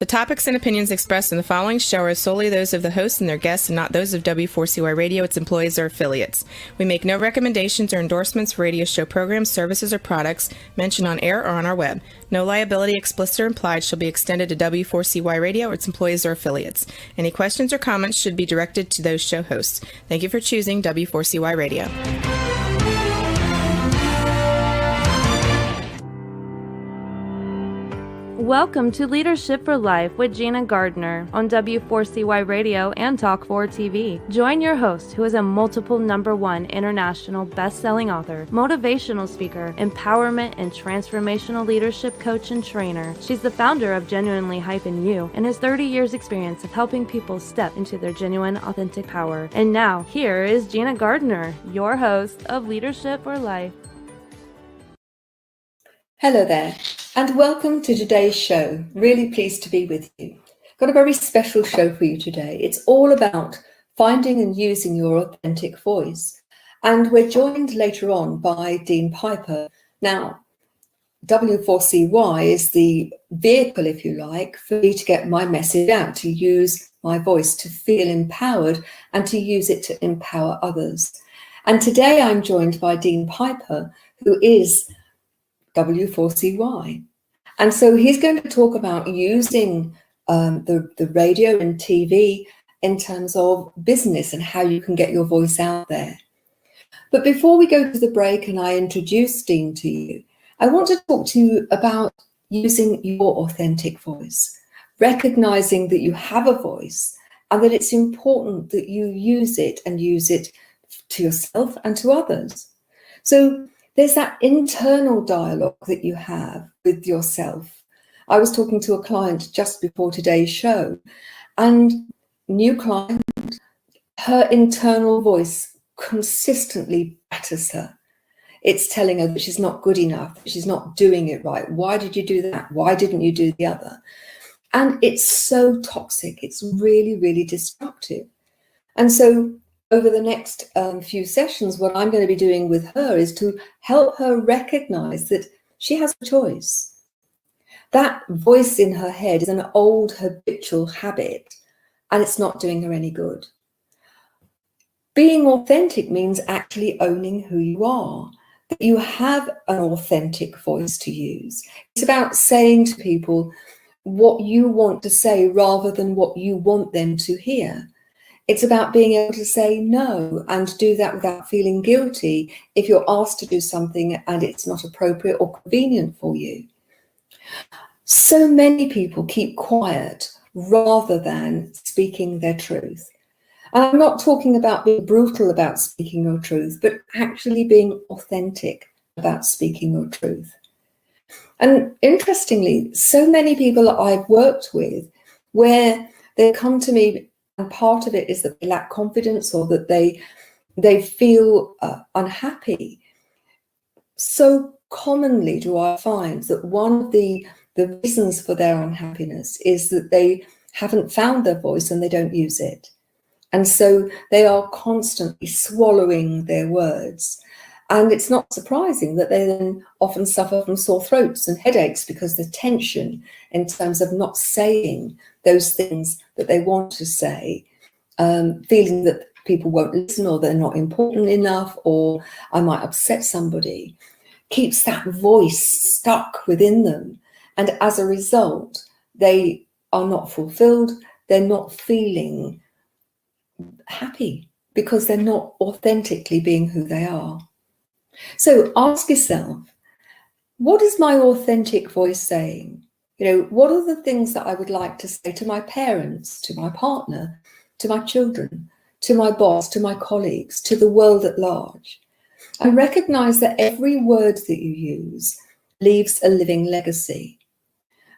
The topics and opinions expressed in the following show are solely those of the host and their guests and not those of W4CY Radio, its employees, or affiliates. We make no recommendations or endorsements for radio show programs, services, or products mentioned on air or on our web. No liability, explicit or implied, shall be extended to W4CY Radio or its employees or affiliates. Any questions or comments should be directed to those show hosts. Thank you for choosing W4CY Radio. Welcome to Leadership for Life with Gina Gardner on W4CY Radio and Talk4 TV. Join your host, who is a multiple #1 international best-selling author, motivational speaker, empowerment and transformational leadership coach and trainer. She's the founder of Genuinely You and has 30 years experience of helping people step into their genuine, authentic power. And now, here is Gina Gardner, your host of Leadership for Life. Hello there, and welcome to today's show. Really pleased to be with you. Got a very special show for you today. It's all about finding and using your authentic voice. And we're joined later on by Dean Piper. Now, W4CY is the vehicle, if you like, for me to get my message out, to use my voice to feel empowered and to use it to empower others. And today I'm joined by Dean Piper, who is W4CY. And so he's going to talk about using the radio and TV in terms of business and how you can get your voice out there. But before we go to the break and I introduce Dean to you, I want to talk to you about using your authentic voice, recognizing that you have a voice and that it's important that you use it and use it to yourself and to others. So there's that internal dialogue that you have with yourself. I was talking to a client just before today's show, and new client, her internal voice consistently batters her. It's telling her that she's not good enough, that she's not doing it right. Why did you do that? Why didn't you do the other? And it's so toxic. It's really, really destructive. And so over the next few sessions, what I'm going to be doing with her is to help her recognize that she has a choice. That voice in her head is an old habitual habit, and it's not doing her any good. Being authentic means actually owning who you are, that you have an authentic voice to use. It's about saying to people what you want to say rather than what you want them to hear. It's about being able to say no and do that without feeling guilty if you're asked to do something and it's not appropriate or convenient for you. So many people keep quiet rather than speaking their truth. And I'm not talking about being brutal about speaking your truth, but actually being authentic about speaking your truth. And interestingly, so many people that I've worked with, where they come to me, and part of it is that they lack confidence or that they feel unhappy. So commonly do I find that one of the reasons for their unhappiness is that they haven't found their voice and they don't use it. And so they are constantly swallowing their words. And it's not surprising that they then often suffer from sore throats and headaches because the tension in terms of not saying those things that they want to say, feeling that people won't listen or they're not important enough or I might upset somebody, keeps that voice stuck within them. And as a result, they are not fulfilled. They're not feeling happy because they're not authentically being who they are. So ask yourself, what is my authentic voice saying? You know, what are the things that I would like to say to my parents, to my partner, to my children, to my boss, to my colleagues, to the world at large? And recognize that every word that you use leaves a living legacy.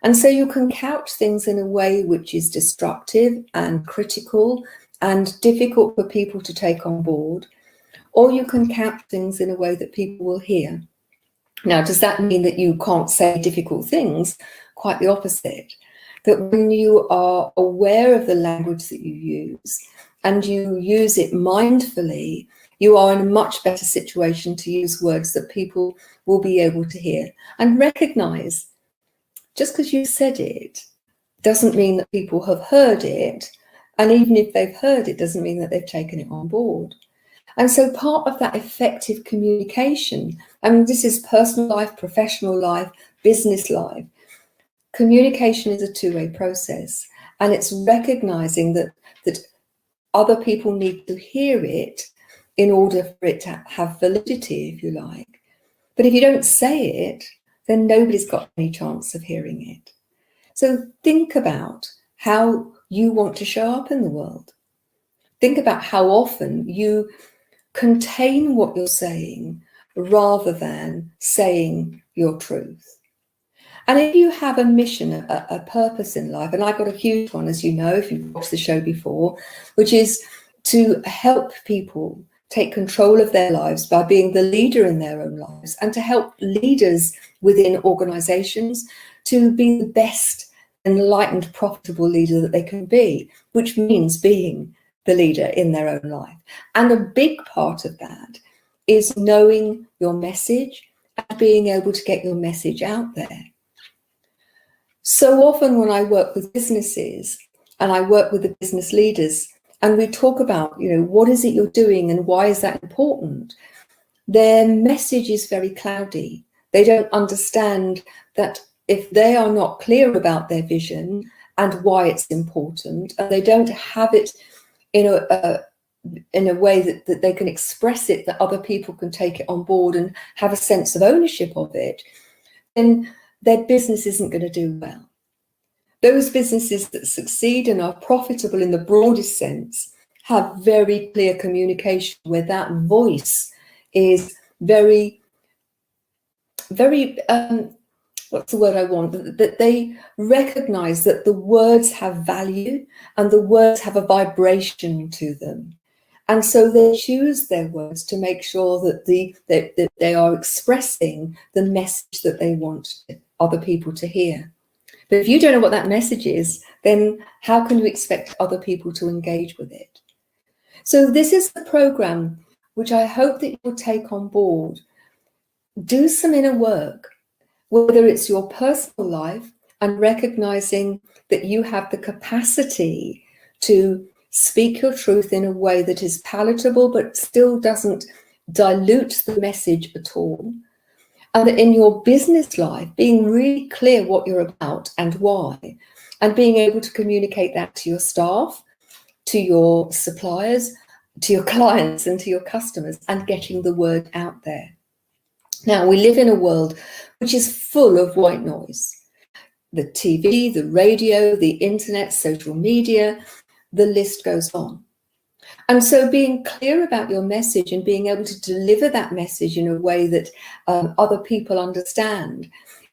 And so you can couch things in a way which is destructive and critical and difficult for people to take on board, or you can couch things in a way that people will hear. Now, does that mean that you can't say difficult things? Quite the opposite. That when you are aware of the language that you use and you use it mindfully, you are in a much better situation to use words that people will be able to hear and recognize. Just because you said it doesn't mean that people have heard it. And even if they've heard it, doesn't mean that they've taken it on board. And so part of that effective communication, I mean, this is personal life, professional life, business life. Communication is a two-way process. And it's recognizing that other people need to hear it in order for it to have validity, if you like. But if you don't say it, then nobody's got any chance of hearing it. So think about how you want to show up in the world. Think about how often you contain what you're saying rather than saying your truth. And if you have a mission, a purpose in life, and I've got a huge one, as you know, if you've watched the show before, which is to help people take control of their lives by being the leader in their own lives, and to help leaders within organizations to be the best enlightened, profitable leader that they can be, which means being the leader in their own life. And a big part of that is knowing your message and being able to get your message out there. So often when I work with businesses and I work with the business leaders and we talk about, what is it you're doing and why is that important? Their message is very cloudy. They don't understand that if they are not clear about their vision and why it's important, and they don't have it in a way that they can express it, that other people can take it on board and have a sense of ownership of it, then their business isn't going to do well. Those businesses that succeed and are profitable in the broadest sense have very clear communication where that voice is very, very, what's the word I want? That they recognize that the words have value and the words have a vibration to them. And so they choose their words to make sure that that they are expressing the message that they want other people to hear. But if you don't know what that message is, then how can you expect other people to engage with it? So this is the program which I hope that you will take on board. Do some inner work, whether it's your personal life and recognizing that you have the capacity to speak your truth in a way that is palatable but still doesn't dilute the message at all. And that in your business life, being really clear what you're about and why, and being able to communicate that to your staff, to your suppliers, to your clients and to your customers, and getting the word out there. Now, we live in a world which is full of white noise. The TV, the radio, the internet, social media, the list goes on. And so being clear about your message and being able to deliver that message in a way that other people understand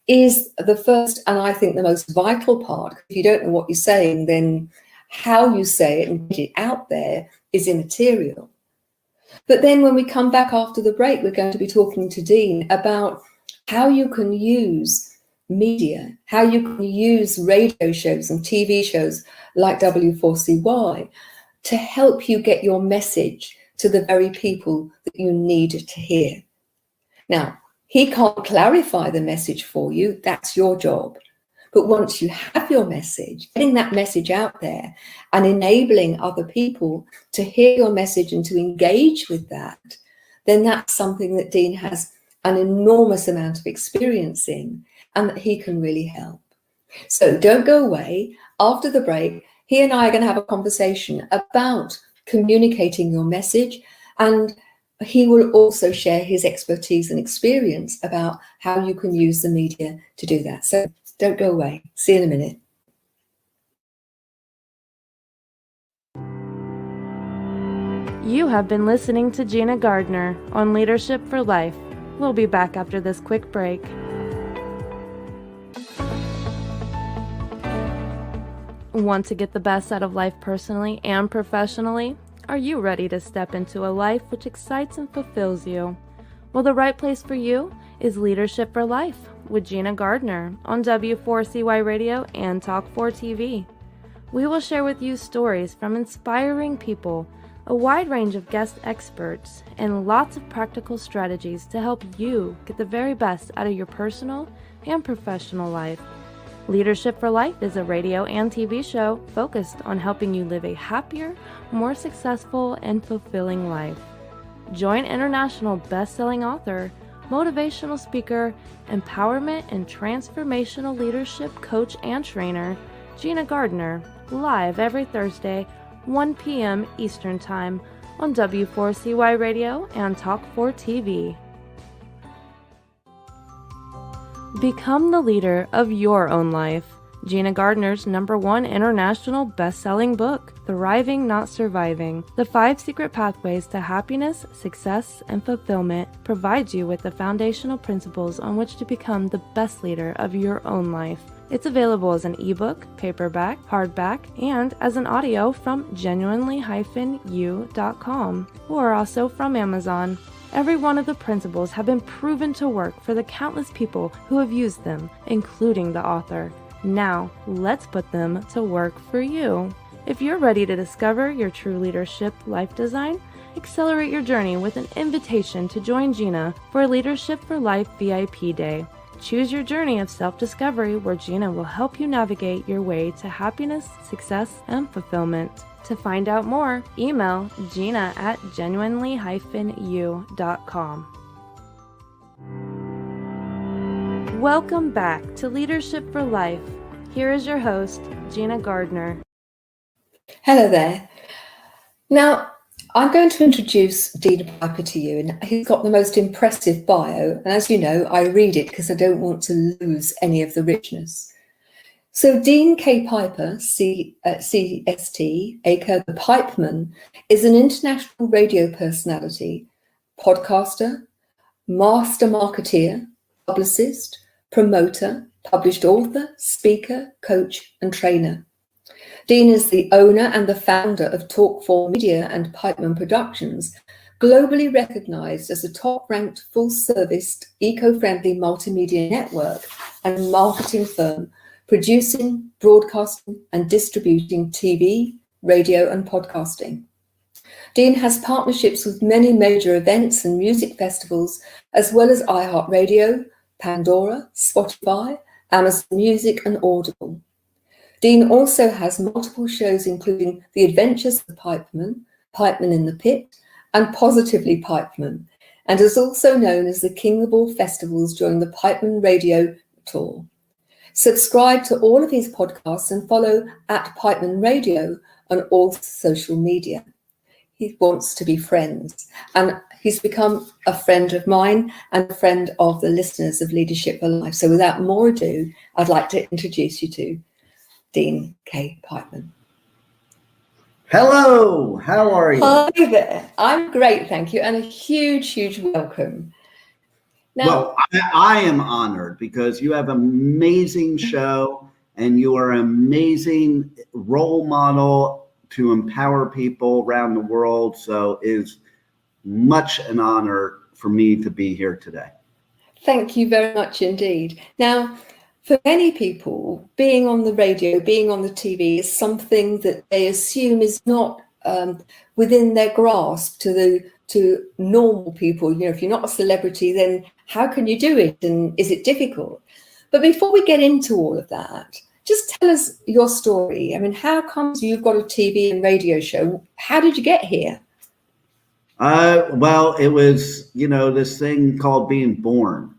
is the first, and I think the most vital part. If you don't know what you're saying, then how you say it and get it out there is immaterial. But then when we come back after the break, we're going to be talking to Dean about how you can use media, how you can use radio shows and TV shows like W4CY to help you get your message to the very people that you need to hear. Now, he can't clarify the message for you. That's your job. But once you have your message, getting that message out there and enabling other people to hear your message and to engage with that, then that's something that Dean has an enormous amount of experience in and that he can really help. So don't go away. After the break, he and I are going to have a conversation about communicating your message, and he will also share his expertise and experience about how you can use the media to do that. So don't go away. See you in a minute. You have been listening to Gina Gardner on Leadership for Life. We'll be back after this quick break. Want to get the best out of life personally and professionally? Are you ready to step into a life which excites and fulfills you? Well, the right place for you is Leadership for Life with Gina Gardner on W4CY Radio and Talk4 TV. We will share with you stories from inspiring people, a wide range of guest experts, and lots of practical strategies to help you get the very best out of your personal and professional life. Leadership for Life is a radio and TV show focused on helping you live a happier, more successful, and fulfilling life. Join international best-selling author, motivational speaker, empowerment and transformational leadership coach and trainer, Gina Gardner, live every Thursday, 1 p.m. Eastern Time on W4CY Radio and Talk4 TV. Become the leader of your own life. Gina Gardner's #1 international best-selling book, Thriving Not Surviving, The 5 Secret Pathways to Happiness, Success, and Fulfillment, provides you with the foundational principles on which to become the best leader of your own life. It's available as an ebook, paperback, hardback, and as an audio from genuinely-u.com, or also from Amazon. Every one of the principles have been proven to work for the countless people who have used them, including the author. Now, let's put them to work for you. If you're ready to discover your true leadership life design, accelerate your journey with an invitation to join Gina for Leadership for Life VIP Day. Choose your journey of self-discovery where Gina will help you navigate your way to happiness, success, and fulfillment. To find out more, email Gina at genuinely-u.com. Welcome back to Leadership for Life. Here is your host, Gina Gardner. Hello there. Now, I'm going to introduce Dean Piper to you, and he's got the most impressive bio. And as you know, I read it because I don't want to lose any of the richness. So Dean K. Piper, CST, aka the Pipeman, is an international radio personality, podcaster, master marketeer, publicist, promoter, published author, speaker, coach, and trainer. Dean is the owner and the founder of Talk4 Media and Pipeman Productions, globally recognized as a top-ranked, full-service, eco-friendly multimedia network and marketing firm, producing, broadcasting, and distributing TV, radio, and podcasting. Dean has partnerships with many major events and music festivals, as well as iHeartRadio, Pandora, Spotify, Amazon Music, and Audible. Dean also has multiple shows, including The Adventures of Pipeman, Pipeman in the Pit, and Positively Pipeman, and is also known as the King of all festivals during the Pipeman Radio Tour. Subscribe to all of his podcasts and follow at Pipeman Radio on all social media. He wants to be friends, and he's become a friend of mine and a friend of the listeners of Leadership for Life. So without more ado, I'd like to introduce you to Dean K. Pipeman. Hello, how are you? Hi there. I'm great, thank you, and a huge welcome. Now, well, I am honored because you have an amazing show and you are an amazing role model to empower people around the world. So it is much an honor for me to be here today. Thank you very much indeed. Now, for many people, being on the radio, being on the TV is something that they assume is not within their grasp to normal people. You know, if you're not a celebrity, then how can you do it? And is it difficult? But before we get into all of that, just tell us your story. I mean, how comes you've got a TV and radio show? How did you get here? Well, it was, this thing called being born.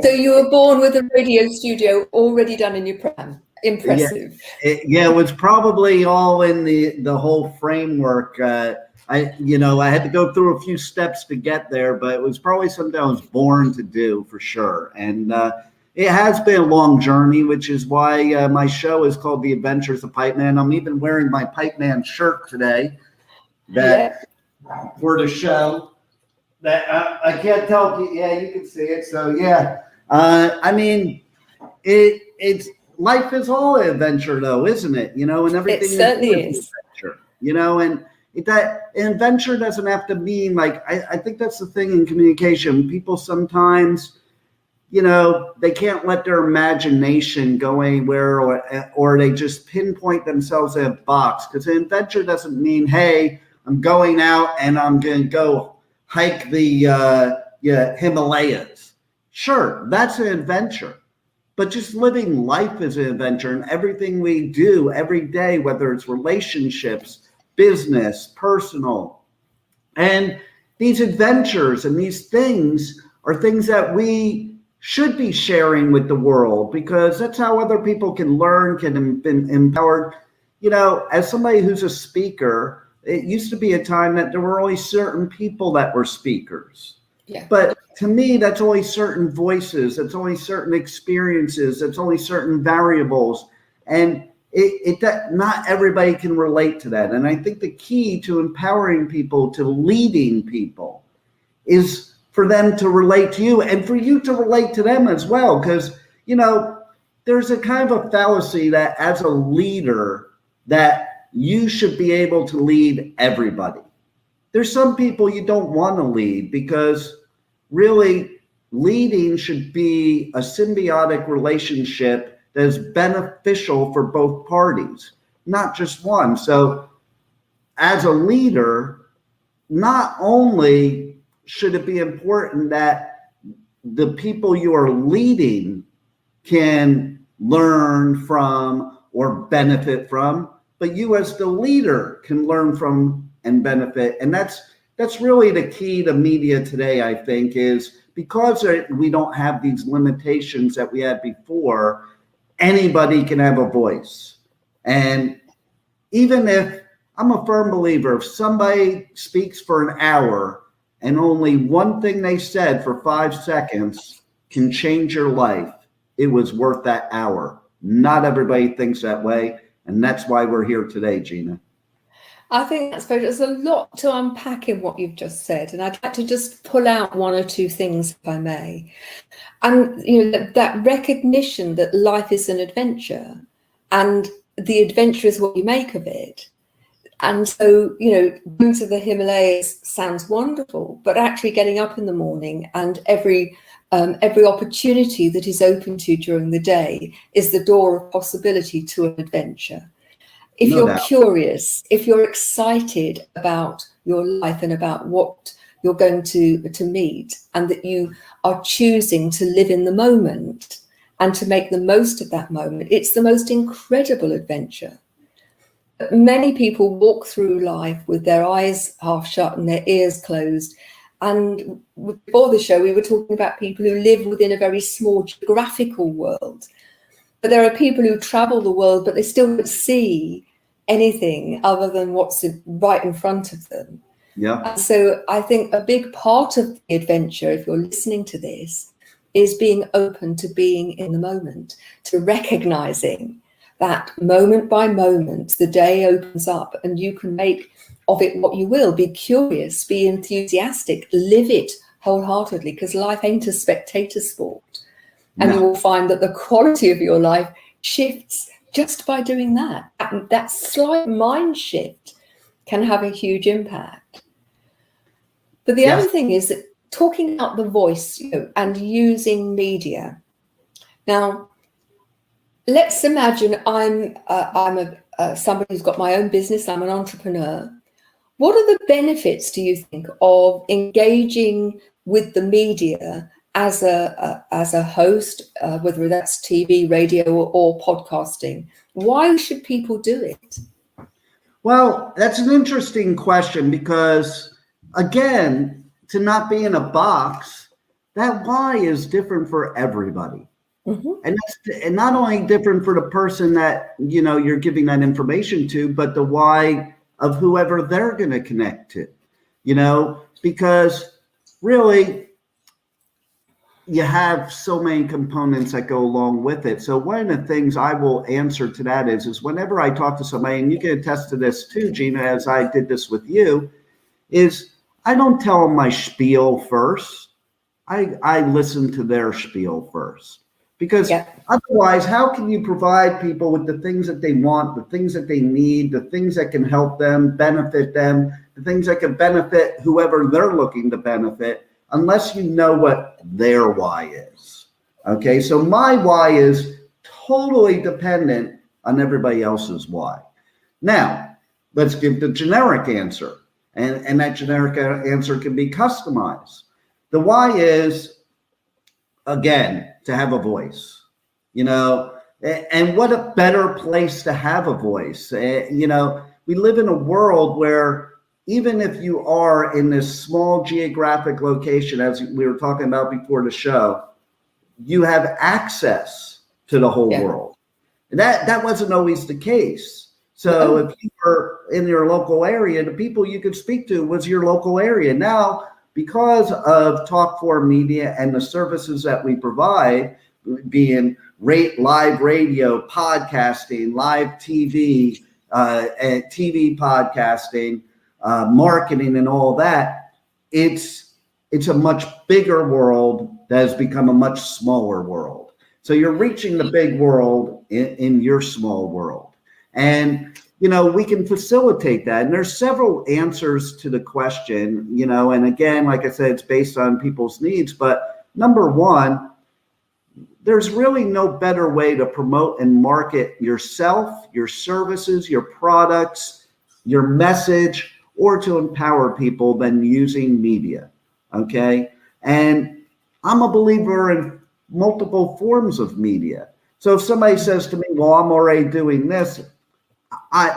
So you were born with a radio studio already done in your pram. Impressive. Yeah, it was probably all in the whole framework. I had to go through a few steps to get there, but it was probably something I was born to do for sure. And it has been a long journey, which is why my show is called The Adventures of Pipeman. I'm even wearing my Pipeman shirt today for the show. That I can't tell you. Yeah, you can see it. So yeah, it's life is all an adventure, though, isn't it? And everything. It certainly is. Adventure, and that an adventure doesn't have to mean like. I think that's the thing in communication. People sometimes, they can't let their imagination go anywhere, or they just pinpoint themselves in a box. Because an adventure doesn't mean, hey, I'm going out and I'm going to go hike the Himalayas. Sure, that's an adventure. but just living life as an adventure, and everything we do every day, whether it's relationships, business, personal. And these adventures and these things are things that we should be sharing with the world, because that's how other people can learn, can be empowered. You know, as somebody who's a speaker, it used to be a time that there were only certain people that were speakers. Yeah. But to me, that's only certain voices, that's only certain experiences, that's only certain variables. And that not everybody can relate to that. And I think the key to empowering people, to leading people, is for them to relate to you and for you to relate to them as well. Because, you know, there's a kind of a fallacy that as a leader, that you should be able to lead everybody. There's some people you don't want to lead, because really leading should be a symbiotic relationship that is beneficial for both parties, not just one. So as a leader, not only should it be important that the people you are leading can learn from or benefit from, but you as the leader can learn from and benefit. And that's really the key to media today, I think, is because we don't have these limitations that we had before, anybody can have a voice. And even if, I'm a firm believer, if somebody speaks for an hour and only one thing they said for 5 seconds can change your life, it was worth that hour. Not everybody thinks that way. And that's why we're here today, Gina. I think that's very, there's a lot to unpack in what you've just said. And I'd like to just pull out one or two things, if I may. And, you know, that recognition that life is an adventure and the adventure is what you make of it. And so, you know, going to the Himalayas sounds wonderful, but actually getting up in the morning and every opportunity that is open to you during the day is the door of possibility to an adventure. If you're curious, if you're excited about your life and about what you're going to meet, and that you are choosing to live in the moment and to make the most of that moment, it's the most incredible adventure. Many people walk through life with their eyes half shut and their ears closed. And before the show, we were talking about people who live within a very small geographical world. But there are people who travel the world, but they still don't see anything other than what's right in front of them. Yeah. And so I think a big part of the adventure, if you're listening to this, is being open to being in the moment, to recognizing that moment by moment, the day opens up and you can make of it what you will. Be curious, be enthusiastic, live it wholeheartedly, because life ain't a spectator sport. And you will find that the quality of your life shifts just by doing that. That slight mind shift can have a huge impact. But the other thing is that talking about the voice, you know, and using media. Now, let's imagine I'm somebody who's got my own business. I'm an entrepreneur. What are the benefits, do you think, of engaging with the media as a host, whether that's TV, radio, or podcasting? Why should people do it? Well, that's an interesting question, because, again, to not be in a box, that why is different for everybody. Mm-hmm. And not only different for the person that, you know, you're giving that information to, but the why of whoever they're going to connect to, you know, because really you have so many components that go along with it. So one of the things I will answer to that is whenever I talk to somebody, and you can attest to this too, Gina, as I did this with you, is I don't tell them my spiel first. I listen to their spiel first. Because otherwise, how can you provide people with the things that they want, the things that they need, the things that can help them, benefit them, the things that can benefit whoever they're looking to benefit, unless you know what their why is? Okay, so my why is totally dependent on everybody else's why. Now, let's give the generic answer. And that generic answer can be customized. The why is, again, to have a voice. you know, and what a better place to have a voice. You know, we live in a world where even if you are in this small geographic location, as we were talking about before the show, you have access to the whole world. And that wasn't always the case. So if you were in your local area, the people you could speak to was your local area. Now, because of Talk4 Media and the services that we provide, being live radio, podcasting, live TV, and TV podcasting, marketing, and all that, it's a much bigger world that has become a much smaller world. So you're reaching the big world in your small world. And, you know, we can facilitate that. And there's several answers to the question, you know, and again, like I said, it's based on people's needs. But number one, there's really no better way to promote and market yourself, your services, your products, your message, or to empower people than using media. Okay. And I'm a believer in multiple forms of media. So if somebody says to me, well, I'm already doing this,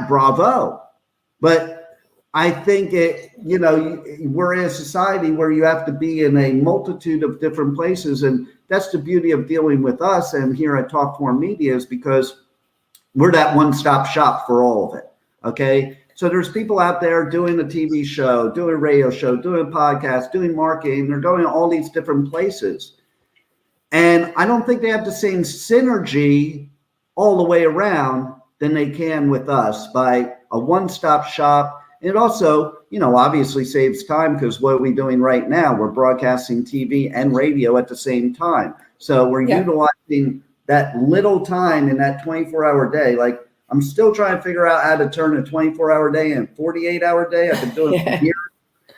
bravo. But I think you know, we're in a society where you have to be in a multitude of different places. And that's the beauty of dealing with us and here at Talk4 Media, is because we're that one-stop shop for all of it. Okay. So there's people out there doing a TV show, doing a radio show, doing a podcast, doing marketing. They're going to all these different places. And I don't think they have the same synergy all the way around than they can with us by a one-stop shop. And it also, you know, obviously saves time, because what are we doing right now? We're broadcasting TV and radio at the same time. So we're utilizing that little time in that 24-hour day. Like, I'm still trying to figure out how to turn a 24-hour day into a 48-hour day. I've been doing it for years.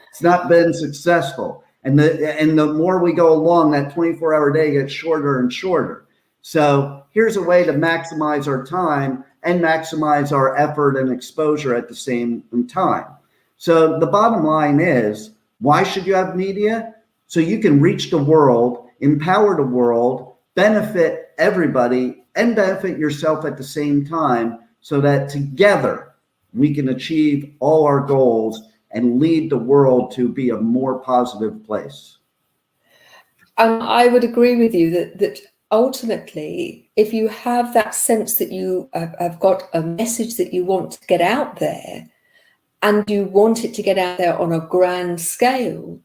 It's not been successful. And the more we go along, that 24-hour day gets shorter and shorter. So here's a way to maximize our time and maximize our effort and exposure at the same time. So the bottom line is, why should you have media? So you can reach the world, empower the world, benefit everybody, and benefit yourself at the same time, so that together we can achieve all our goals and lead the world to be a more positive place. I would agree with you that ultimately, if you have that sense that you have got a message that you want to get out there, and you want it to get out there on a grand scale,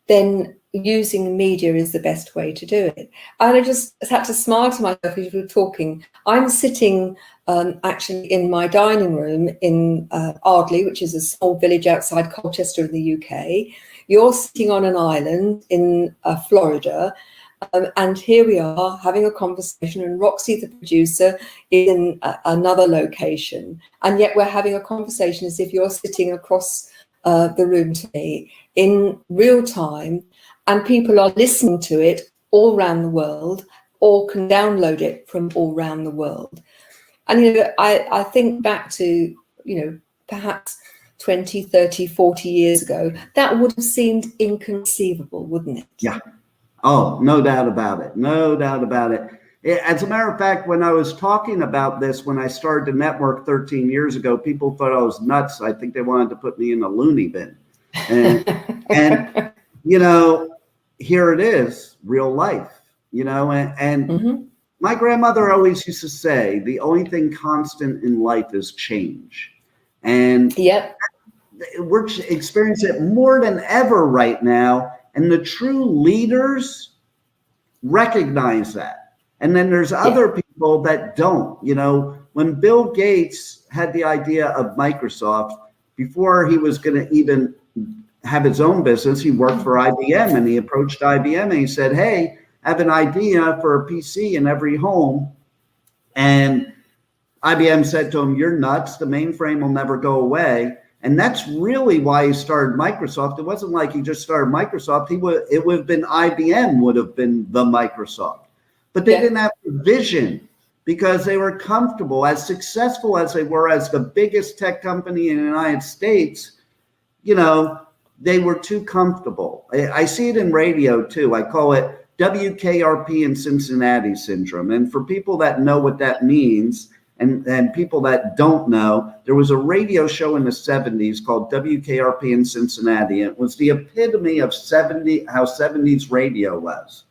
then using media is the best way to do it. And I just had to smile to myself as you were talking. I'm sitting actually in my dining room in Ardleigh, which is a small village outside Colchester in the UK. You're sitting on an island in Florida. And here we are having a conversation, and Roxy, the producer, is in another location. And yet we're having a conversation as if you're sitting across the room to me in real time, and people are listening to it all around the world, or can download it from all around the world. And, you know, I think back to, you know, perhaps 20, 30, 40 years ago, that would have seemed inconceivable, wouldn't it? Yeah. Oh, no doubt about it. No doubt about it. As a matter of fact, when I was talking about this, when I started the network 13 years ago, people thought I was nuts. I think they wanted to put me in a loony bin. And you know, here it is, real life, you know, and my grandmother always used to say, the only thing constant in life is change. And we're experiencing it more than ever right now. And the true leaders recognize that. And then there's other people that don't. You know, when Bill Gates had the idea of Microsoft, before he was going to even have his own business, he worked for IBM, and he approached IBM and he said, hey, I have an idea for a PC in every home. And IBM said to him, you're nuts. The mainframe will never go away. And that's really why he started Microsoft. It wasn't like he just started Microsoft. It would have been IBM would have been the Microsoft. But they didn't have the vision, because they were comfortable. As successful as they were as the biggest tech company in the United States, you know, they were too comfortable. I see it in radio too. I call it WKRP in Cincinnati syndrome. And for people that know what that means, and people that don't know, there was a radio show in the 70s called WKRP in Cincinnati. It was the epitome of how 70s radio was.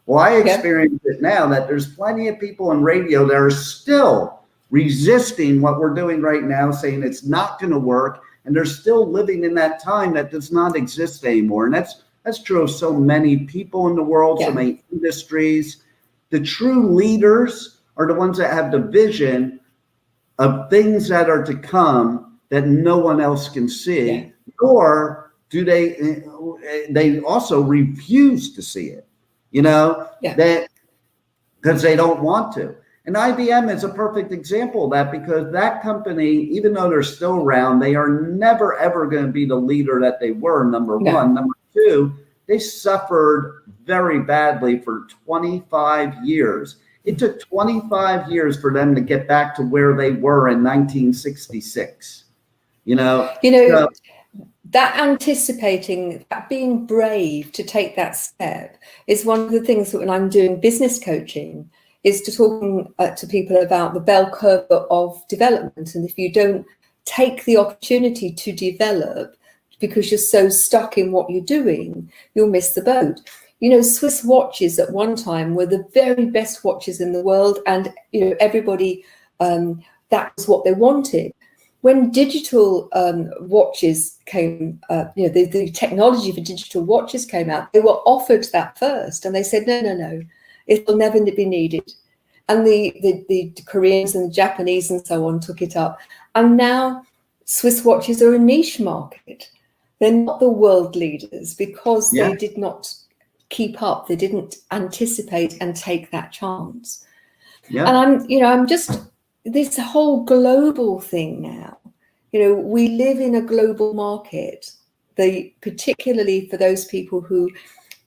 Well, I experience it now that there's plenty of people in radio that are still resisting what we're doing right now, saying it's not going to work, and they're still living in that time that does not exist anymore. And that's true of so many people in the world, so many industries. The true leaders are the ones that have the vision of things that are to come that no one else can see, or do they also refuse to see it, that because they don't want to. And IBM is a perfect example of that, because that company, even though they're still around, they are never, ever going to be the leader that they were, number one. Number two, they suffered very badly for 25 years. It took 25 years for them to get back to where they were in 1966. That anticipating, that being brave to take that step is one of the things that when I'm doing business coaching is to talking to people about the bell curve of development. And if you don't take the opportunity to develop because you're so stuck in what you're doing, you'll miss the boat. Swiss watches at one time were the very best watches in the world, and everybody, that was what they wanted. When digital watches came, the technology for digital watches came out, they were offered that first, and they said, no, it'll never be needed. And the Koreans and the Japanese and so on took it up. And now Swiss watches are a niche market. They're not the world leaders because they did not keep up. They didn't anticipate and take that chance. And I'm just, this whole global thing now, we live in a global market, particularly for those people who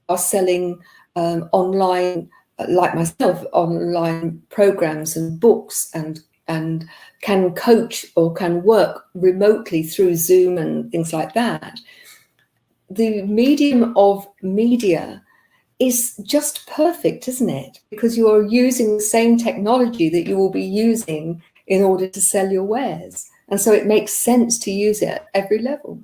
are selling online, like myself, online programs and books and can coach or can work remotely through Zoom and things like that. The medium of media is just perfect, isn't it? Because you are using the same technology that you will be using in order to sell your wares. And so it makes sense to use it at every level.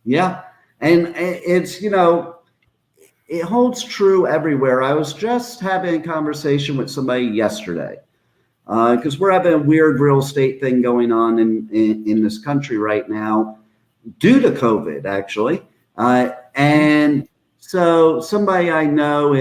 Yeah. And it's, it holds true everywhere. I was just having a conversation with somebody yesterday because we're having a weird real estate thing going on in this country right now due to COVID, actually. And so somebody I know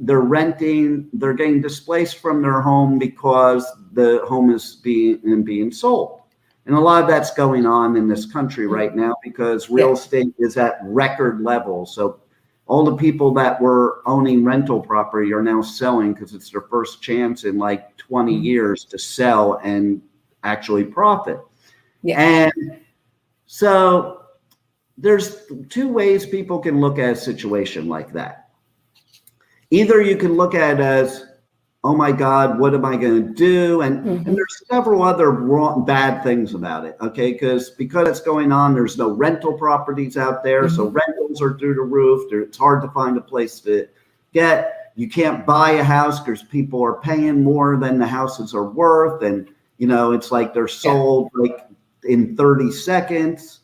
they're getting displaced from their home because the home is being sold. And a lot of that's going on in this country right now because real estate is at record levels. So all the people that were owning rental property are now selling because it's their first chance in like 20 years to sell and actually profit. And so there's two ways people can look at a situation like that. Either you can look at it as, oh my God, what am I going to do? And there's several other bad things about it, okay? Because it's going on, there's no rental properties out there, so rentals are through the roof. It's hard to find a place to get. You can't buy a house because people are paying more than the houses are worth, and it's like they're sold like in 30 seconds.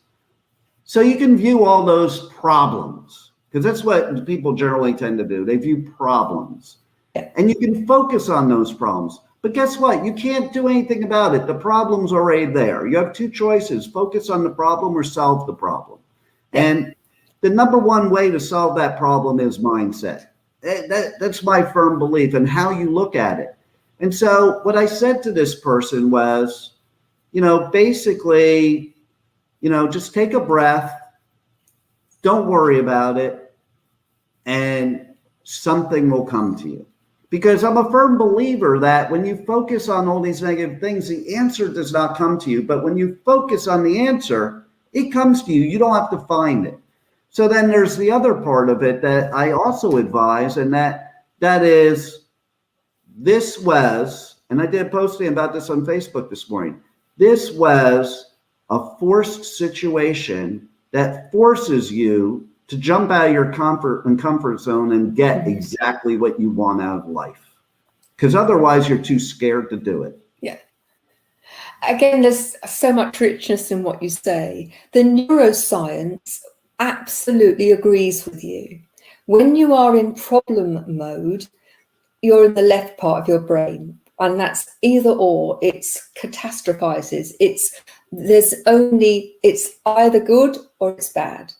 So you can view all those problems, because that's what people generally tend to do. They view problems. And you can focus on those problems. But guess what? You can't do anything about it. The problem's already there. You have two choices: focus on the problem or solve the problem. And the number one way to solve that problem is mindset. That's my firm belief, and how you look at it. And so what I said to this person was, basically, just take a breath, don't worry about it, and something will come to you. Because I'm a firm believer that when you focus on all these negative things, the answer does not come to you. But when you focus on the answer, it comes to you. You don't have to find it. So then there's the other part of it that I also advise, and that is, this was, and I did a posting about this on Facebook this morning, this was a forced situation that forces you to jump out of your comfort zone and get exactly what you want out of life. Because otherwise you're too scared to do it. Yeah. Again, there's so much richness in what you say. The neuroscience absolutely agrees with you. When you are in problem mode, you're in the left part of your brain, and that's either or. It's catastrophizes. It's either good or it's bad.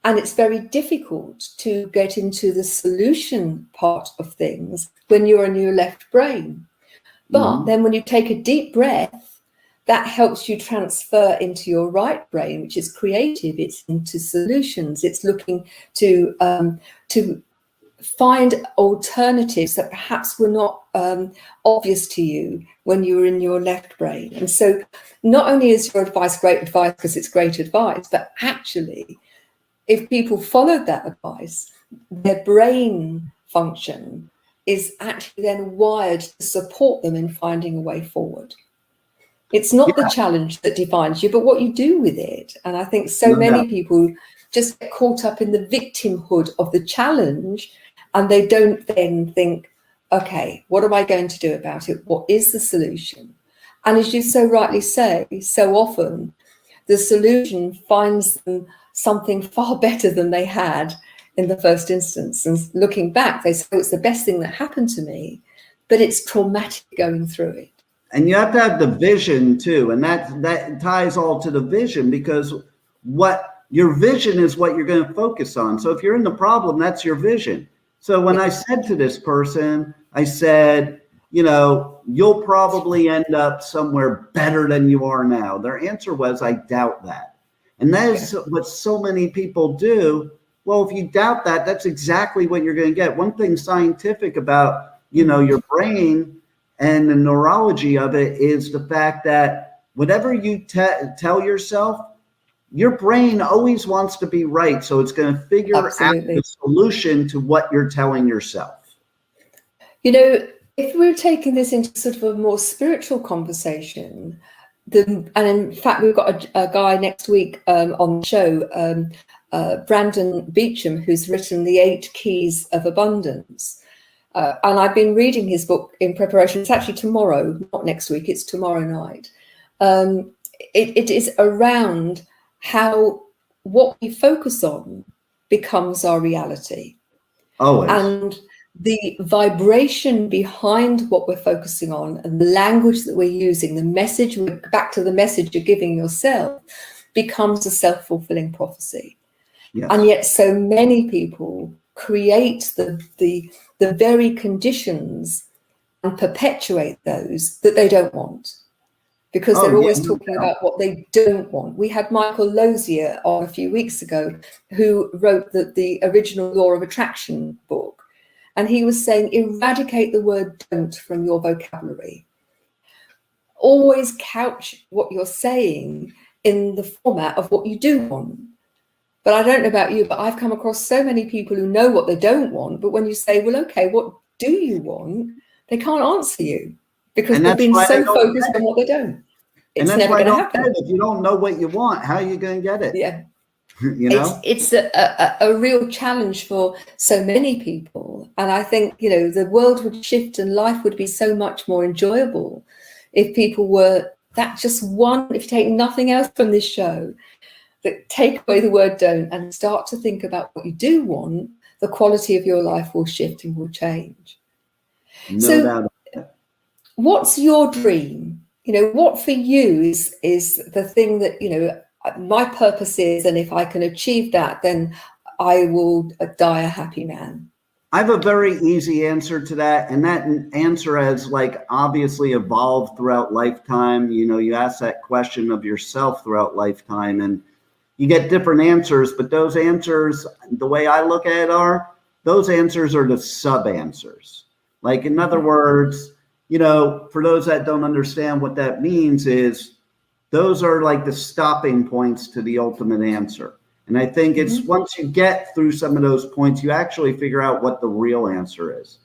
And it's very difficult to get into the solution part of things when you're in your left brain. But then when you take a deep breath, that helps you transfer into your right brain, which is creative. It's into solutions. It's looking to find alternatives that perhaps were not obvious to you when you were in your left brain. And so not only is your advice great advice because it's great advice, but actually, if people followed that advice, their brain function is actually then wired to support them in finding a way forward. It's not the challenge that defines you, but what you do with it. And I think many people just get caught up in the victimhood of the challenge, and they don't then think, okay, what am I going to do about it? What is the solution? And as you so rightly say, so often the solution finds them something far better than they had in the first instance. And looking back, they say, it's the best thing that happened to me, but it's traumatic going through it. And you have to have the vision too. And that ties all to the vision, because what your vision is what you're going to focus on. So if you're in the problem, that's your vision. So when I said to this person, I said, you'll probably end up somewhere better than you are now. Their answer was, I doubt that. And that is what so many people do. Well, if you doubt that, that's exactly what you're going to get. One thing scientific about, your brain and the neurology of it is the fact that whatever you tell yourself, your brain always wants to be right. So it's going to figure out the solution to what you're telling yourself. If we're taking this into sort of a more spiritual conversation, and in fact, we've got a guy next week on the show, Brandon Beecham, who's written The 8 Keys of Abundance. And I've been reading his book in preparation. It's actually tomorrow, not next week, it's tomorrow night. It is around how what we focus on becomes our reality. Always. And the vibration behind what we're focusing on and the language that we're using, the message, back to the message you're giving yourself, becomes a self-fulfilling prophecy. Yes. And yet so many people create the very conditions and perpetuate those that they don't want, because they're always talking about what they don't want. We had Michael Lozier on a few weeks ago, who wrote the original Law of Attraction book. And he was saying, eradicate the word don't from your vocabulary. Always couch what you're saying in the format of what you do want. But I don't know about you, but I've come across so many people who know what they don't want. But when you say, well, okay, what do you want? They can't answer you because they've been so focused on what they don't. It's never going to happen. If you don't know what you want, how are you going to get it? Yeah. It's a real challenge for so many people. And I think, the world would shift and life would be so much more enjoyable if people were that just one, if you take nothing else from this show, that take away the word don't and start to think about what you do want, the quality of your life will shift and will change. No doubt. What's your dream? What for you is the thing that, my purpose is, and if I can achieve that, then I will die a happy man? I have a very easy answer to that. And that answer has obviously evolved throughout lifetime. You ask that question of yourself throughout lifetime and you get different answers, but those answers, the way I look at it those answers are the sub answers. In other words, for those that don't understand what that means is, those are the stopping points to the ultimate answer. And I think it's once you get through some of those points, you actually figure out what the real answer is.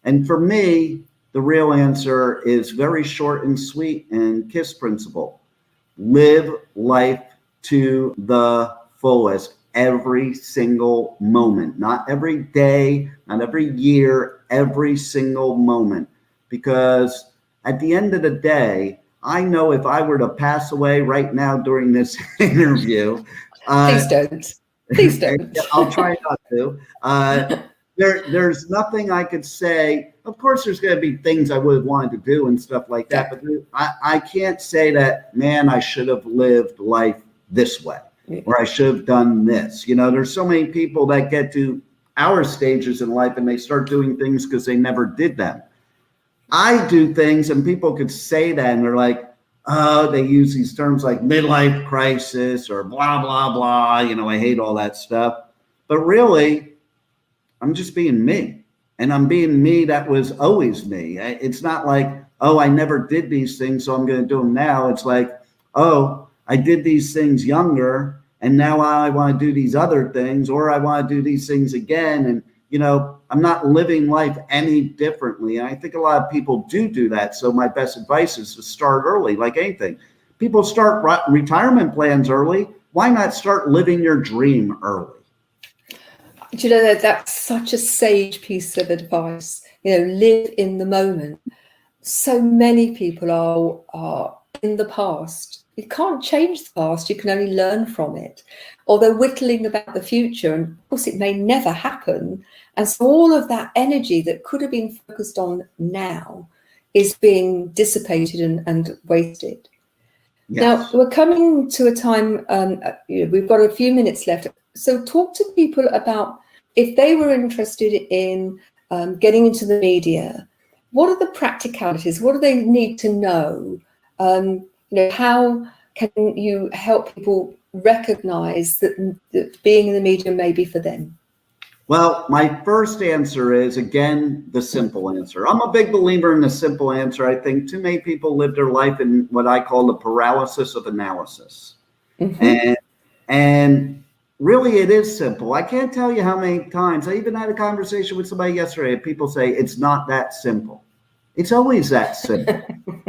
And for me, the real answer is very short and sweet and KISS principle. Live life to the fullest every single moment, not every day, not every year, every single moment. Because at the end of the day, I know if I were to pass away right now during this interview, Please don't. Please don't. I'll try not to. There's nothing I could say. Of course, there's going to be things I would have wanted to do and stuff like that, but I can't say that, man, I should have lived life this way, or I should have done this. You know, there's so many people that get to our stages in life and they start doing things because they never did them. I do things and people could say that and they're like, oh, they use these terms like midlife crisis or blah, blah, blah. You know, I hate all that stuff. But really, I'm just being me. And I'm being me that was always me. It's not like, oh, I never did these things, so I'm going to do them now. It's like, oh, I did these things younger, and now I want to do these other things, or I want to do these things again. And, you know, I'm not living life any differently. And I think a lot of people do that. So my best advice is to start early, like anything. People start retirement plans early. Why not start living your dream early? Do you know that that's such a sage piece of advice? You know, live in the moment. So many people are in the past. You can't change the past. You can only learn from it. Or they're whittling about the future. And of course, it may never happen. And so all of that energy that could have been focused on now is being dissipated and wasted. Yes. Now, we're coming to a time, we've got a few minutes left. So talk to people about if they were interested in getting into the media, what are the practicalities? What do they need to know? How can you help people recognize that being in the media may be for them? Well, my first answer is, again, the simple answer. I'm a big believer in the simple answer. I think too many people live their life in what I call the paralysis of analysis. Mm-hmm. And really, it is simple. I can't tell you how many times. I even had a conversation with somebody yesterday, and people say it's not that simple. It's always that simple,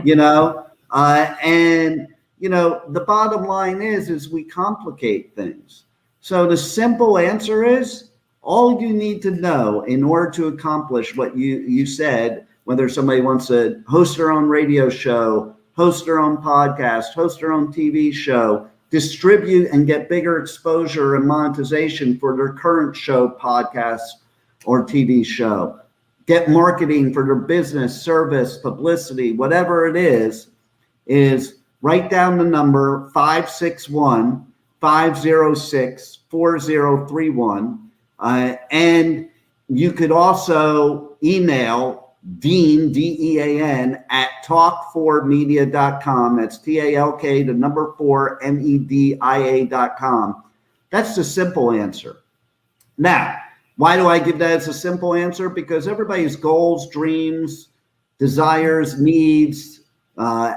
you know? And, you know, the bottom line is we complicate things. So the simple answer is, all you need to know in order to accomplish what you said, whether somebody wants to host their own radio show, host their own podcast, host their own TV show, distribute and get bigger exposure and monetization for their current show, podcast, or TV show, get marketing for their business, service, publicity, whatever it is write down the number 561-506-4031. And you could also email Dean, DEAN, at talk4media.com. That's TALK, the number 4, MEDIA.com. That's the simple answer. Now, why do I give that as a simple answer? Because everybody's goals, dreams, desires, needs,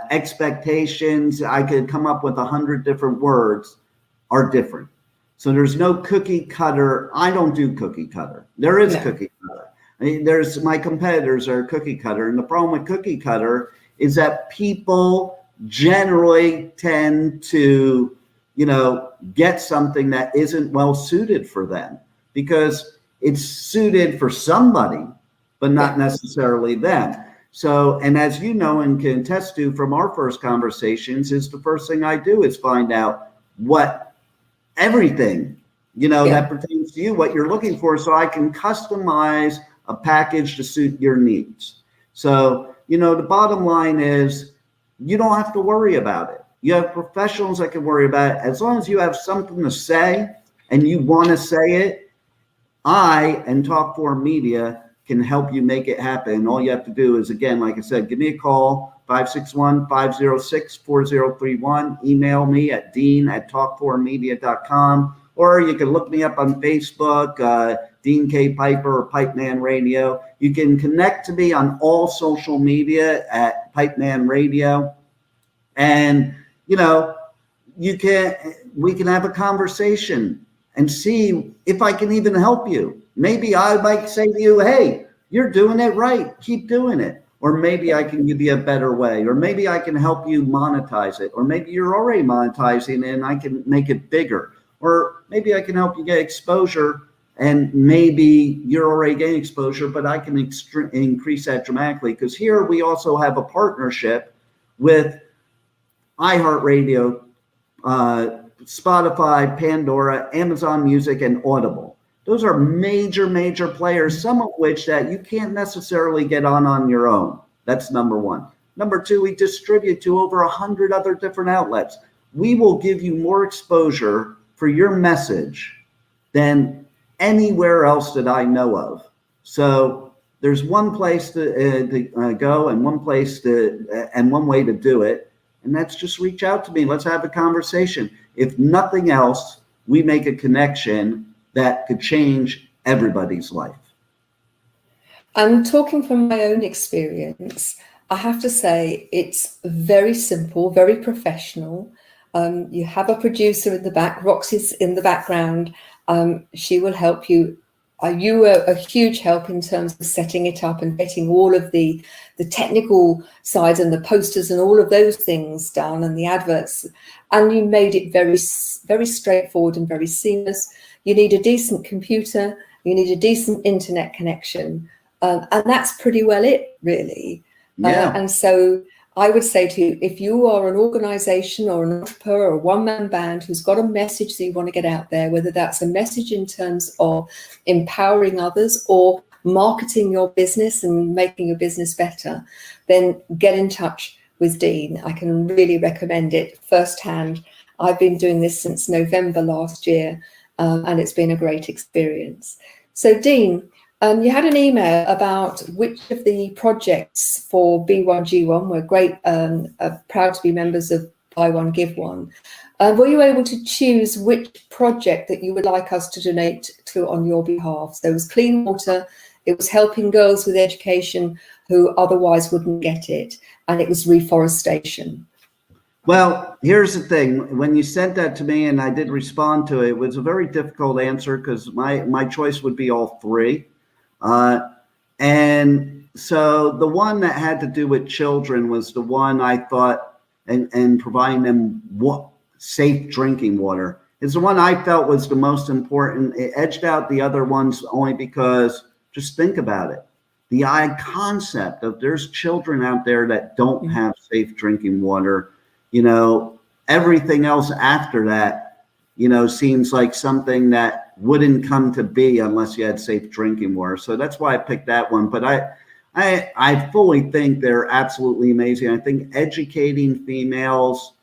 expectations, I could come up with 100 different words, are different. So there's no cookie cutter. I don't do cookie cutter. There is cookie cutter. I mean, there's my competitors are cookie cutter. And the problem with cookie cutter is that people generally tend to, get something that isn't well suited for them because it's suited for somebody, but not necessarily them. So, and as you know and can attest to from our first conversations, is the first thing I do is find out what everything, that pertains to you, what you're looking for, so I can customize a package to suit your needs. So, the bottom line is you don't have to worry about it. You have professionals that can worry about it. As long as you have something to say and you want to say it, I and Talk4 Media can help you make it happen. All you have to do is, again, like I said, give me a call, 561-506-4031. Email me at dean@talk4media.com, or you can look me up on Facebook, Dean K. Piper or Pipeman Radio. You can connect to me on all social media at Pipeman Radio. And, we can have a conversation and see if I can even help you. Maybe I might say to you, hey, you're doing it right. Keep doing it. Or maybe I can give you a better way. Or maybe I can help you monetize it. Or maybe you're already monetizing it and I can make it bigger. Or maybe I can help you get exposure, and maybe you're already getting exposure, but I can increase that dramatically. Because here we also have a partnership with iHeartRadio, Spotify, Pandora, Amazon Music, and Audible. Those are major players, some of which that you can't necessarily get on your own. That's number one. Number two, we distribute to over 100 other different outlets. We will give you more exposure for your message than anywhere else that I know of. So there's one place to go, and one place and one way to do it, and that's just reach out to me. Let's have a conversation. If nothing else, we make a connection that could change everybody's life. I'm talking from my own experience. I have to say it's very simple, very professional. You have a producer in the back, Roxy's in the background. She will help you. You were a huge help in terms of setting it up and getting all of the technical sides and the posters and all of those things done and the adverts. And you made it very straightforward and very seamless. You need a decent computer. You need a decent internet connection. And that's pretty well it, really. Yeah. And so I would say to you, if you are an organization or an entrepreneur or a one-man band who's got a message that you want to get out there, whether that's a message in terms of empowering others or marketing your business and making your business better, then get in touch with Dean. I can really recommend it firsthand. I've been doing this since November last year, and it's been a great experience. So Dean, you had an email about which of the projects for B1G1 were great, proud to be members of Buy One, Give One. Were you able to choose which project that you would like us to donate to on your behalf? So it was clean water, it was helping girls with education who otherwise wouldn't get it, and it was reforestation. Well, here's the thing. When you sent that to me and I did respond to it, it was a very difficult answer because my choice would be all three. And so the one that had to do with children was the one I thought, and providing them safe drinking water is the one I felt was the most important. It edged out the other ones only because just think about it. The concept of there's children out there that don't have safe drinking water, everything else after that, seems like something that wouldn't come to be unless you had safe drinking water. So that's why I picked that one. But I fully think they're absolutely amazing. I think educating females,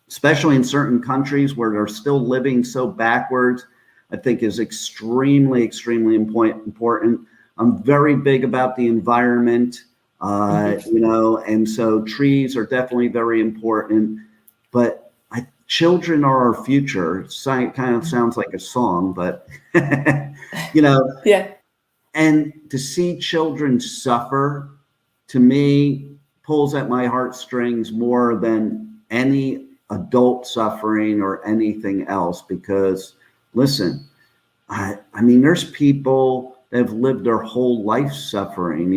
especially in certain countries where they're still living so backwards, I think is extremely important. I'm very big about the environment, and so trees are definitely very important. But children are our future. It kind of sounds like a song, but Yeah. And to see children suffer, to me, pulls at my heartstrings more than any adult suffering or anything else. Because listen, I mean, there's people that have lived their whole life suffering.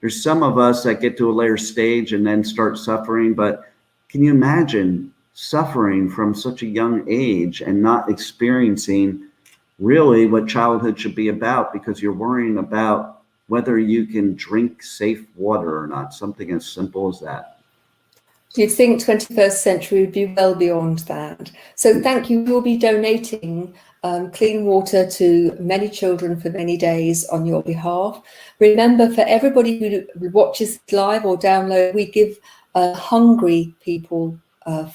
There's some of us that get to a later stage and then start suffering. But can you imagine suffering from such a young age and not experiencing really what childhood should be about, because you're worrying about whether you can drink safe water or not, something as simple as that. You'd think 21st century would be well beyond that. So thank you. We'll be donating clean water to many children for many days on your behalf. Remember, for everybody who watches live or download, we give hungry people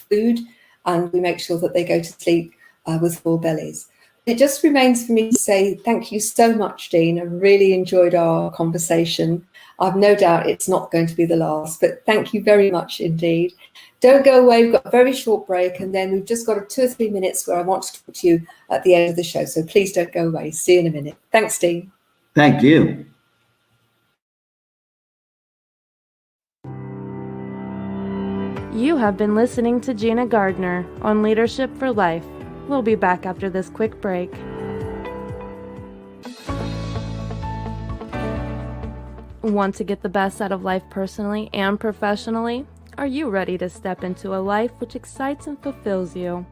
food, and we make sure that they go to sleep with full bellies. It just remains for me to say thank you so much, Dean. I really enjoyed our conversation. I've no doubt it's not going to be the last, but thank you very much indeed. Don't go away. We've got a very short break, and then we've just got 2 or 3 minutes where I want to talk to you at the end of the show. So please don't go away. See you in a minute. Thanks, Dean. Thank you. You have been listening to Gina Gardner on Leadership for Life. We'll be back after this quick break. Want to get the best out of life personally and professionally? Are you ready to step into a life which excites and fulfills you?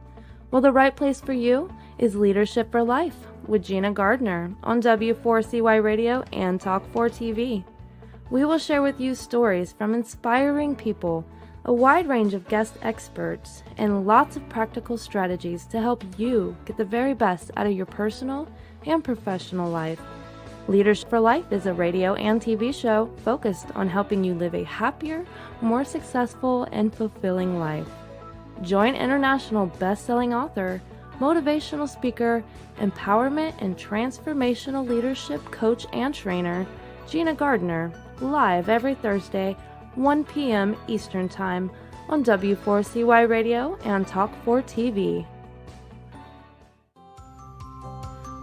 Well, the right place for you is Leadership for Life with Gina Gardner on W4CY Radio and Talk4 TV. We will share with you stories from inspiring people, a wide range of guest experts, and lots of practical strategies to help you get the very best out of your personal and professional life. Leadership for Life is a radio and TV show focused on helping you live a happier, more successful, and fulfilling life. Join international best-selling author, motivational speaker, empowerment and transformational leadership coach and trainer, Gina Gardner, live every Thursday, 1 p.m. Eastern Time on W4CY Radio and Talk4 TV.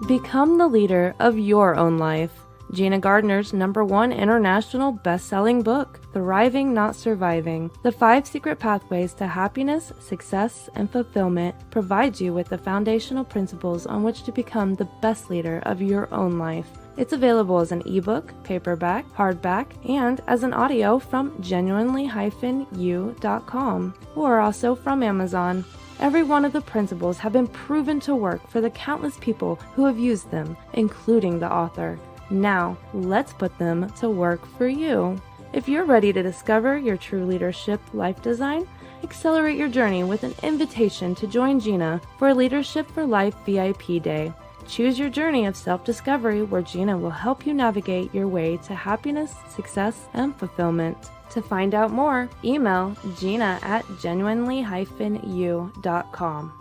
Become the leader of your own life. Gina Gardner's #1 international best-selling book, Thriving Not Surviving, The 5 Secret Pathways to Happiness, Success, and Fulfillment, provides you with the foundational principles on which to become the best leader of your own life. It's available as an ebook, paperback, hardback, and as an audio from genuinely-u.com, or also from Amazon. Every one of the principles have been proven to work for the countless people who have used them, including the author. Now, let's put them to work for you. If you're ready to discover your true leadership life design, accelerate your journey with an invitation to join Gina for a Leadership for Life VIP Day. Choose your journey of self-discovery where Gina will help you navigate your way to happiness, success, and fulfillment. To find out more, email Gina at genuinely-u.com.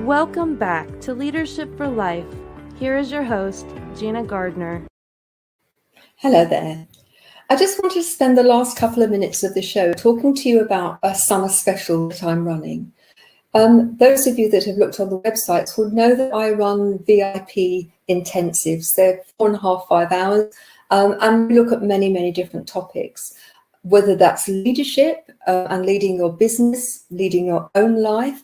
Welcome back to Leadership for Life. Here is your host, Gina Gardner. Hello there. I just wanted to spend the last couple of minutes of the show talking to you about a summer special that I'm running. Those of you that have looked on the websites will know that I run VIP intensives. They're 4.5, 5 hours. And we look at many, many different topics, whether that's leadership and leading your business, leading your own life,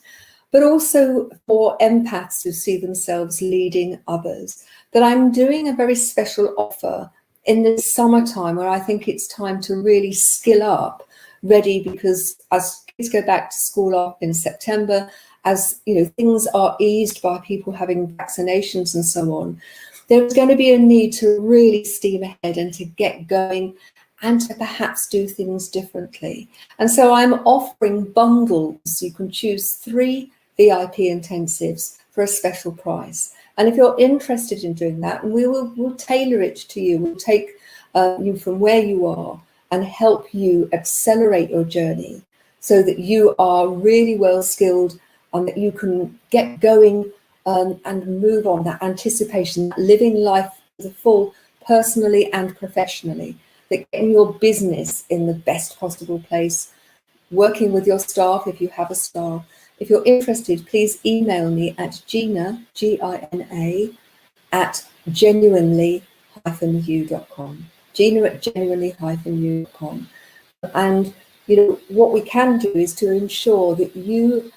but also for empaths who see themselves leading others. That I'm doing a very special offer in the summertime where I think it's time to really skill up, ready, because as kids go back to school up in September, as you know, things are eased by people having vaccinations and so on. There's going to be a need to really steam ahead and to get going and to perhaps do things differently. And so I'm offering bundles. You can choose 3 VIP intensives for a special price. And if you're interested in doing that, we'll tailor it to you. We'll take you from where you are and help you accelerate your journey so that you are really well skilled and that you can get going and move on, that anticipation, living life as a full, personally and professionally, that getting your business in the best possible place, working with your staff if you have a staff. If you're interested, please email me at Gina, Gina, at genuinely-u.com. Gina at genuinely-u.com. And you know what we can do is to ensure that you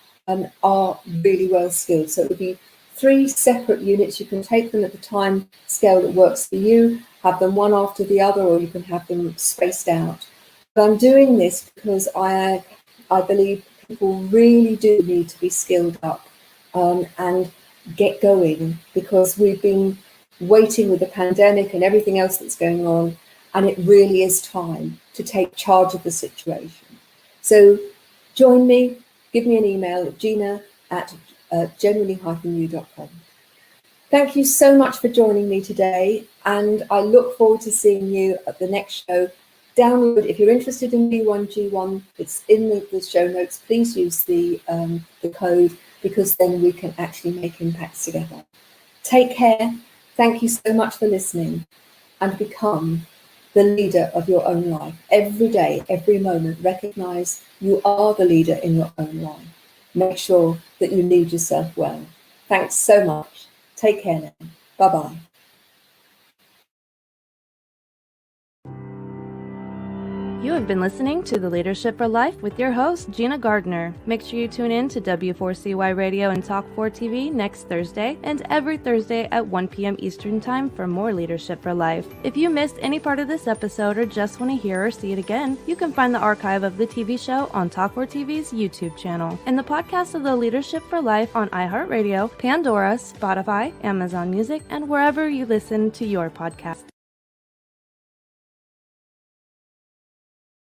are really well skilled. So it would be 3 separate units. You can take them at the time scale that works for you, have them one after the other, or you can have them spaced out. But I'm doing this because I believe people really do need to be skilled up and get going, because we've been waiting with the pandemic and everything else that's going on, and it really is time to take charge of the situation. So join me, give me an email at Gina at genuinely-u.com. Thank you so much for joining me today, and I look forward to seeing you at the next show. Download, if you're interested in B1G1, it's in the show notes. Please use the code, because then we can actually make impacts together. Take care. Thank you so much for listening, and become the leader of your own life. Every day, every moment, recognize you are the leader in your own life. Make sure that you lead yourself well. Thanks so much. Take care now. Bye-bye. You have been listening to The Leadership for Life with your host, Gina Gardner. Make sure you tune in to W4CY Radio and Talk 4 TV next Thursday and every Thursday at 1 p.m. Eastern Time for more Leadership for Life. If you missed any part of this episode or just want to hear or see it again, you can find the archive of the TV show on Talk 4 TV's YouTube channel and the podcast of The Leadership for Life on iHeartRadio, Pandora, Spotify, Amazon Music, and wherever you listen to your podcast.